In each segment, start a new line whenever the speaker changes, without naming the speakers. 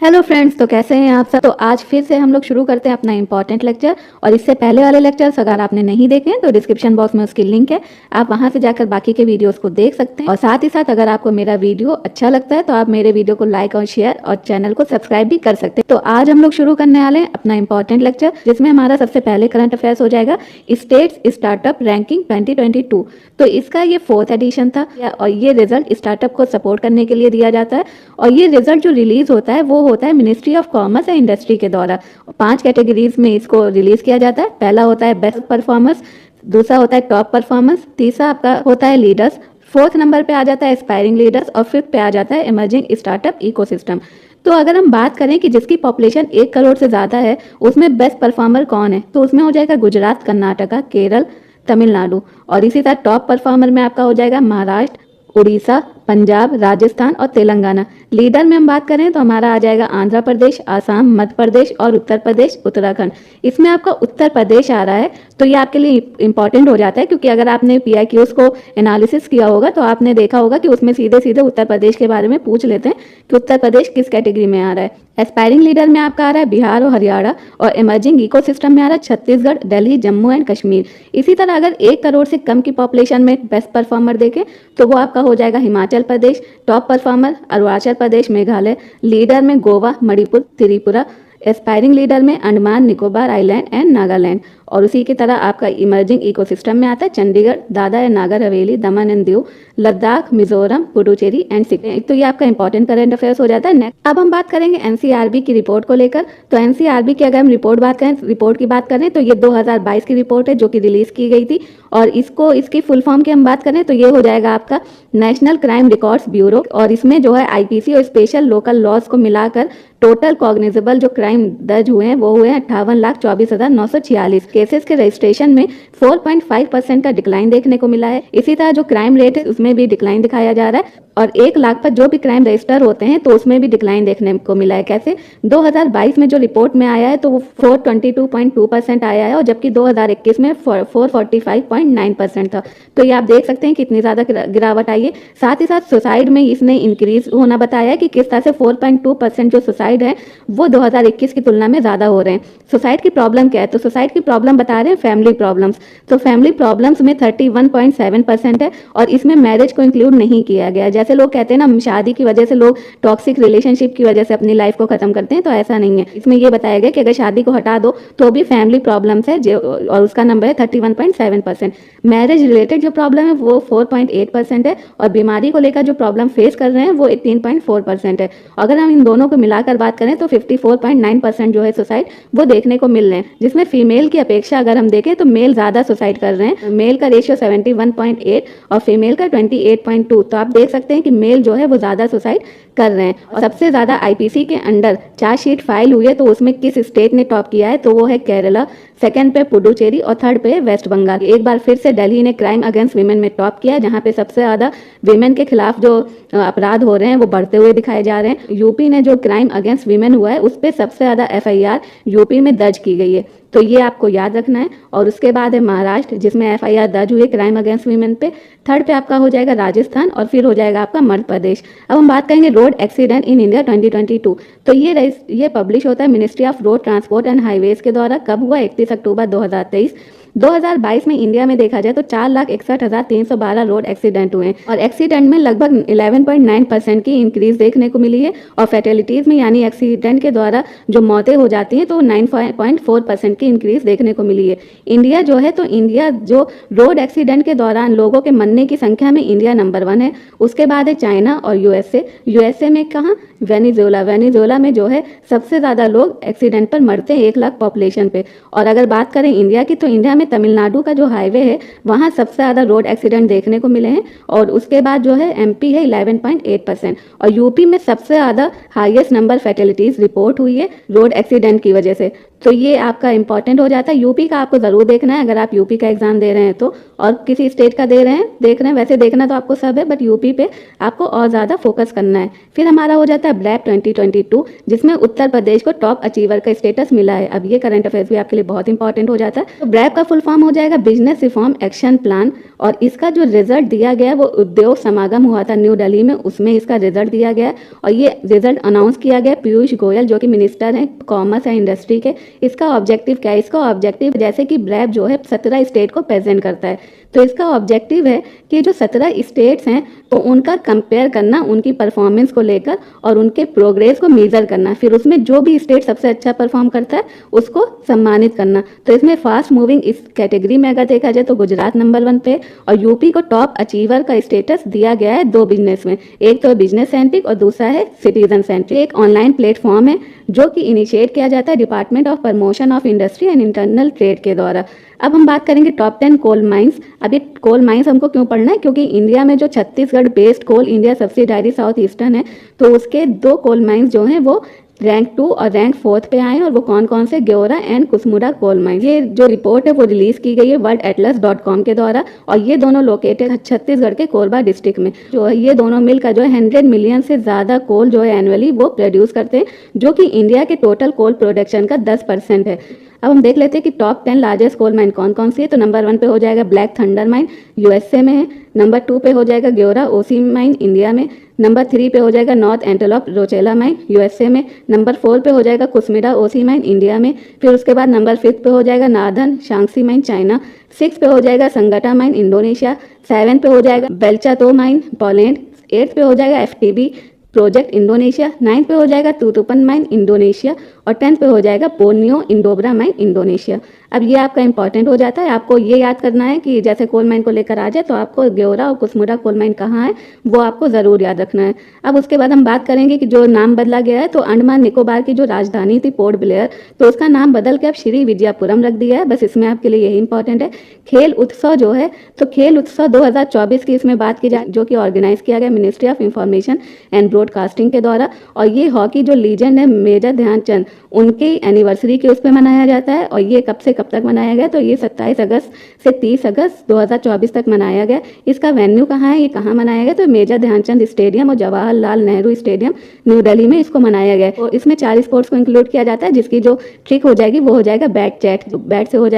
Hello friends, तो कैसे हैं आप सब। तो आज फिर से हम लोग शुरू करते हैं अपना इंपॉर्टेंट लेक्चर। और इससे पहले वाले लेक्चर्स अगर आपने नहीं देखे हैं तो डिस्क्रिप्शन बॉक्स में उसकी लिंक है, आप वहां से जाकर बाकी के वीडियोस को देख सकते हैं। और साथ ही साथ अगर आपको मेरा वीडियो अच्छा लगता है तो आप मेरे वीडियो को लाइक और शेयर और चैनल को सब्सक्राइब भी कर सकते हैं। तो आज हम लोग शुरू करने वाले हैं अपना इंपॉर्टेंट लेक्चर, जिसमें हमारा सबसे पहले करंट अफेयर्स हो जाएगा स्टेट्स स्टार्टअप रैंकिंग 2022। तो इसका ये 4th एडिशन था और ये रिजल्ट स्टार्टअप को सपोर्ट करने के लिए दिया जाता है। और ये रिजल्ट जो रिलीज होता है वो होता है ministry of commerce and industry के द्वारा। 5 कैटेगरीज में इसको रिलीज किया जाता है। पहला होता है बेस्ट परफॉर्मर्स, दूसरा होता है टॉप परफॉर्मर्स, तीसरा आपका होता है लीडर्स, 4th नंबर पे आ जाता है एस्पायरिंग लीडर्स और 5th पे आ जाता है इमर्जिंग स्टार्टअप इकोसिस्टम। तो अगर हम बात करें कि जिसकी पॉपुलेशन 1 करोड़ से ज़्यादा है उसमें बेस्ट परफॉर्मर कौन है, तो उसमें हो जाएगा गुजरात, कर्नाटका, केरल, तमिलनाडु। और इसी तरह टॉप परफॉर्मर में आपका हो जाएगा महाराष्ट्र, उड़ीसा, पंजाब, राजस्थान और तेलंगाना। लीडर में हम बात करें तो हमारा आ जाएगा आंध्र प्रदेश, आसाम, मध्य प्रदेश और उत्तर प्रदेश, उत्तराखंड। इसमें आपका उत्तर प्रदेश आ रहा है तो ये आपके लिए इंपॉर्टेंट हो जाता है, क्योंकि अगर आपने PIQs को एनालिसिस किया होगा तो आपने देखा होगा कि उसमें सीधे सीधे उत्तर प्रदेश के बारे में पूछ लेते हैं कि उत्तर प्रदेश किस कैटेगरी में आ रहा है। एस्पायरिंग लीडर में आपका आ रहा है बिहार और हरियाणा, और इमर्जिंग इकोसिस्टम में आ रहा है छत्तीसगढ़, दिल्ली, जम्मू एंड कश्मीर। इसी तरह अगर 1 करोड़ से कम की पॉपुलेशन में बेस्ट परफॉर्मर देखें तो वो आपका हो जाएगा Himachal Pradesh, top performer Arunachal Pradesh, Meghalaya, leader में गोवा, मणिपुर, त्रिपुरा, एस्पायरिंग लीडर में अंडमान निकोबार आइलैंड एंड नागालैंड। और उसी की तरह आपका इमर्जिंग इकोसिस्टम में आता है Chandigarh, Dadra and Nagar Haveli, Daman and Diu, Ladakh, Mizoram, Puducherry and Sikkim. तो ये आपका इंपॉर्टेंट करंट अफेयर्स हो जाता है। नेक्स्ट अब हम बात करेंगे NCRB की रिपोर्ट को लेकर। तो NCRB की अगर हम रिपोर्ट की बात करें तो ये 2022 की रिपोर्ट है जो कि रिलीज की गई थी। और इसकी फुल फॉर्म की हम बात करें तो ये हो जाएगा आपका नेशनल क्राइम रिकॉर्ड्स ब्यूरो। और इसमें जो है IPC और स्पेशल लोकल लॉज को मिलाकर टोटल कॉग्निजेबल जो क्राइम दर्ज हुए हैं वो हुए 58,24,946। केसेस के रजिस्ट्रेशन में 4.5% का डिक्लाइन देखने को मिला है। इसी तरह जो क्राइम रेट है उसमें भी डिक्लाइन दिखाया जा रहा है। और 1 लाख पर जो भी क्राइम रजिस्टर होते हैं तो उसमें भी डिक्लाइन देखने को मिला है। कैसे 2022 में जो रिपोर्ट में आया है तो वो 422.2% आया है, और जबकि 2021 में 445.9% था। तो ये आप देख सकते हैं कितनी ज़्यादा गिरावट आई है। साथ ही साथ सुसाइड में इसने इंक्रीज होना बताया है कि किस तरह से 4.2% जो सुसाइड है वो 2021 की तुलना में ज़्यादा हो रहे हैं। सुसाइड की प्रॉब्लम क्या है, तो सुसाइड की प्रॉब्लम बता रहे हैं फैमिली प्रॉब्लम्स। तो फैमिली प्रॉब्लम्स में 31.7% है, और इसमें मैरिज को इंक्लूड नहीं किया गया। जैसे लोग कहते हैं ना शादी की वजह से लोग टॉक्सिक रिलेशनशिप की वजह से अपनी लाइफ को खत्म करते हैं, तो ऐसा नहीं है। इसमें ये बताया गया कि अगर शादी को हटा दो तो भी फैमिली प्रॉब्लम्स है और उसका नंबर है 31.7%। मैरिज रिलेटेड जो प्रॉब्लम है वो 4.8% है, और बीमारी को लेकर जो प्रॉब्लम फेस कर रहे हैं वो 18.4% है। अगर हम इन दोनों को मिलाकर बात करें तो 54.9% जो है सुसाइड वो देखने को मिल रहे हैं, जिसमें फीमेल की अपेक्षा अगर हम देखें तो मेल ज़्यादा सुसाइड कर रहे हैं। मेल का रेशियो 71.8 और फीमेल का 28.2। तो आप देख सकते हैं कि मेल जो है वो ज़्यादा सुसाइड कर रहे हैं। और सबसे ज़्यादा IPC के अंडर चार्जशीट फाइल हुई है तो उसमें किस स्टेट ने टॉप किया है, तो वो है केरला, सेकंड पे पुडुचेरी और थर्ड पे वेस्ट बंगाल। एक बार फिर से दिल्ली ने क्राइम अगेंस्ट वीमेन में टॉप किया, जहां पे सबसे ज़्यादा वीमेन के खिलाफ जो अपराध हो रहे हैं वो बढ़ते हुए दिखाए जा रहे हैं। यूपी ने जो क्राइम अगेंस्ट वीमेन हुआ है उस पर सबसे ज़्यादा FIR यूपी में दर्ज की गई है, तो ये आपको याद रखना है। और उसके बाद है महाराष्ट्र जिसमें FIR दर्ज हुई है क्राइम अगेंस्ट वीमेन पे। थर्ड पे आपका हो जाएगा राजस्थान, और फिर हो जाएगा आपका मध्य प्रदेश। अब हम बात करेंगे रोड एक्सीडेंट इन इंडिया 2022। तो ये पब्लिश होता है ministry of road transport and highways के द्वारा। कब हुआ? 31 अक्टूबर 2023। 2022 में इंडिया में देखा जाए तो 4,61,312 रोड एक्सीडेंट हुए हैं, और एक्सीडेंट में लगभग 11.9% की इंक्रीज देखने को मिली है। और फैटेलिटीज़ में यानी एक्सीडेंट के द्वारा जो मौतें हो जाती हैं तो 9.4% की इंक्रीज देखने को मिली है। इंडिया जो है तो इंडिया जो रोड एक्सीडेंट के दौरान लोगों के मरने की संख्या में इंडिया नंबर 1 है। उसके बाद है चाइना और USA में कहाँ? वेनेजुएला में जो है सबसे ज़्यादा लोग एक्सीडेंट पर मरते हैं 1 लाख पॉपुलेशन पे। और अगर बात करें इंडिया की तो इंडिया में तमिलनाडु का जो हाईवे है वहाँ सबसे ज़्यादा रोड एक्सीडेंट देखने को मिले हैं। और उसके बाद जो है MP है 11.8%, और यूपी में सबसे ज़्यादा हाईएस्ट नंबर फैटेलिटीज़ रिपोर्ट हुई है रोड एक्सीडेंट की वजह से। तो ये आपका इंपॉर्टेंट हो जाता है। यूपी का आपको ज़रूर देखना है अगर आप यूपी का एग्जाम दे रहे हैं तो, और किसी स्टेट का दे रहे हैं देख रहे हैं, वैसे देखना तो आपको सब है, बट यूपी पे आपको और ज़्यादा फोकस करना है। फिर हमारा हो जाता है ब्रैप 2022, जिसमें उत्तर प्रदेश को टॉप अचीवर का स्टेटस मिला है। अब ये करंट अफेयर्स भी आपके लिए बहुत इंपॉर्टेंट हो जाता है। तो ब्रैप का फुल फॉर्म हो जाएगा बिजनेस रिफॉर्म एक्शन प्लान, और इसका जो रिजल्ट दिया गया है वो उद्योग समागम हुआ था न्यू दिल्ली में, उसमें इसका रिजल्ट दिया गया है और ये रिजल्ट अनाउंस किया गया पीयूष गोयल जो कि मिनिस्टर हैं कॉमर्स एंड इंडस्ट्री के। इसका ऑब्जेक्टिव क्या है? इसका ऑब्जेक्टिव जैसे कि ब्रैप जो है 17 स्टेट को प्रेजेंट करता है, तो इसका ऑब्जेक्टिव है कि जो 17 स्टेट्स हैं तो उनका कंपेयर करना उनकी परफॉर्मेंस को लेकर और उनके प्रोग्रेस को मेजर करना, फिर उसमें जो भी स्टेट सबसे अच्छा परफॉर्म करता है उसको सम्मानित करना। तो इसमें फास्ट मूविंग इस कैटेगरी में अगर देखा जाए तो गुजरात नंबर 1 पे, और यूपी को टॉप अचीवर का स्टेटस दिया गया है 2 बिजनेस में, एक तो बिजनेस सेंट्रिक और दूसरा है सिटीजन सेंट्रिक। एक ऑनलाइन प्लेटफॉर्म है जो कि इनिशिएट किया जाता है department of promotion of industry and internal trade के द्वारा। अब हम बात करेंगे टॉप 10 कोल माइंस। अब ये कोल माइंस हमको क्यों पढ़ना है? क्योंकि इंडिया में जो छत्तीसगढ़ बेस्ड कोल इंडिया सब्सिडायरी साउथ ईस्टर्न है, तो उसके 2 कोल माइंस जो हैं वो रैंक 2 और रैंक 4 पे आए हैं, और वो कौन कौन से? ग्योरा एंड कुसमुड़ा कोल माइंस। ये जो रिपोर्ट है वो रिलीज की गई है worldatlas.com के द्वारा, और ये दोनों लोकेटेड है छत्तीसगढ़ के कोरबा डिस्ट्रिक्ट में। जो है ये दोनों मिलकर जो है 100 मिलियन से ज़्यादा कोल जो है एनुअली वो प्रोड्यूस करते हैं, जो कि इंडिया के टोटल कोल प्रोडक्शन का 10% है। अब हम देख लेते हैं कि टॉप 10 लार्जेस्ट कोल माइन कौन कौन सी है। तो नंबर 1 पे हो जाएगा ब्लैक थंडर माइन, यूएसए में है। नंबर 2 पे हो जाएगा ग्योरा ओसी माइन, इंडिया में। नंबर 3 पे हो जाएगा नॉर्थ एंटेलोप रोचेला माइन, यूएसए में। नंबर 4 पे हो जाएगा कुसमिडा ओसी माइन, इंडिया में। फिर उसके बाद नंबर 5 पे हो जाएगा नार्दर्न शांगसी माइन, चाइना। 6 पे हो जाएगा संगटा माइन, इंडोनेशिया। 7 पे हो जाएगा बेल्चातो माइन, पोलैंड। 8 पे हो जाएगा एफटीबी प्रोजेक्ट, इंडोनेशिया। 9 पे हो जाएगा तुतुपन माइन, इंडोनेशिया। और 10 पे हो जाएगा बोर्नियो इंडोब्रा माइन, इंडोनेशिया। अब ये आपका इंपॉर्टेंट हो जाता है, आपको ये याद करना है कि जैसे कोल माइन को लेकर आ जाए तो आपको ग्योरा और कुसमुड़ा कोल माइन कहाँ है वो आपको ज़रूर याद रखना है। अब उसके बाद हम बात करेंगे कि जो नाम बदला गया है, तो अंडमान निकोबार की जो राजधानी थी पोर्ट ब्लेयर, तो उसका नाम बदल के अब श्री विजयपुरम रख दिया है। बस इसमें आपके लिए यही इंपॉर्टेंट है। खेल उत्सव जो है, तो खेल उत्सव 2024 की इसमें बात की जाए, जो कि ऑर्गेनाइज किया गया ministry of information and broadcasting के द्वारा। और ये हॉकी जो लीजेंड है मेजर ध्यानचंद, उनकी एनिवर्सरी के उस पर मनाया जाता है। और ये कब से कब तक मनाया गया? तो ये 27 अगस्त से 30 अगस्त 2024 तक मनाया गया। इसका वेन्यू कहाँ है, ये कहाँ मनाया गया? तो मेजर ध्यानचंद स्टेडियम और जवाहरलाल नेहरू स्टेडियम न्यू दिल्ली में इसको मनाया गया। और इसमें 4 स्पोर्ट्स को इंक्लूड किया जाता है, जिसकी जो ट्रिक हो जाएगी वो हो जाएगा बैट चैट। बैट से हो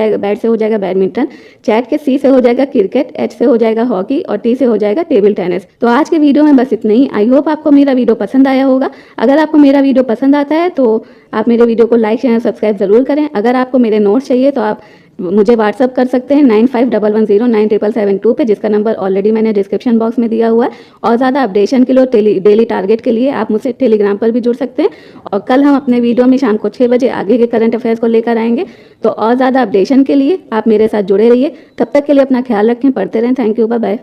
जाएगा बैडमिंटन, चैट के सी से हो जाएगा क्रिकेट, एच से हो जाएगा हॉकी और टी से हो जाएगा टेबल टेनिस। तो आज के वीडियो में बस इतना ही। आई होप आपको मेरा वीडियो पसंद आया होगा। अगर आपको मेरा वीडियो पसंद आता है तो आप मेरे वीडियो को लाइक शेयर सब्सक्राइब जरूर करें। अगर आपको मेरे नोट्स चाहिए तो आप मुझे व्हाट्सअप कर सकते हैं 9511097772 पे, जिसका नंबर ऑलरेडी मैंने डिस्क्रिप्शन बॉक्स में दिया हुआ है। और ज़्यादा अपडेशन के लिए डेली टारगेट के लिए आप मुझसे टेलीग्राम पर भी जुड़ सकते हैं। और कल हम अपने वीडियो में शाम को 6 बजे आगे के करंट अफेयर्स को लेकर आएंगे। तो और ज़्यादा अपडेशन के लिए आप मेरे साथ जुड़े रहिए। तब तक के लिए अपना ख्याल रखें, पढ़ते रहें। Thank you, bye bye.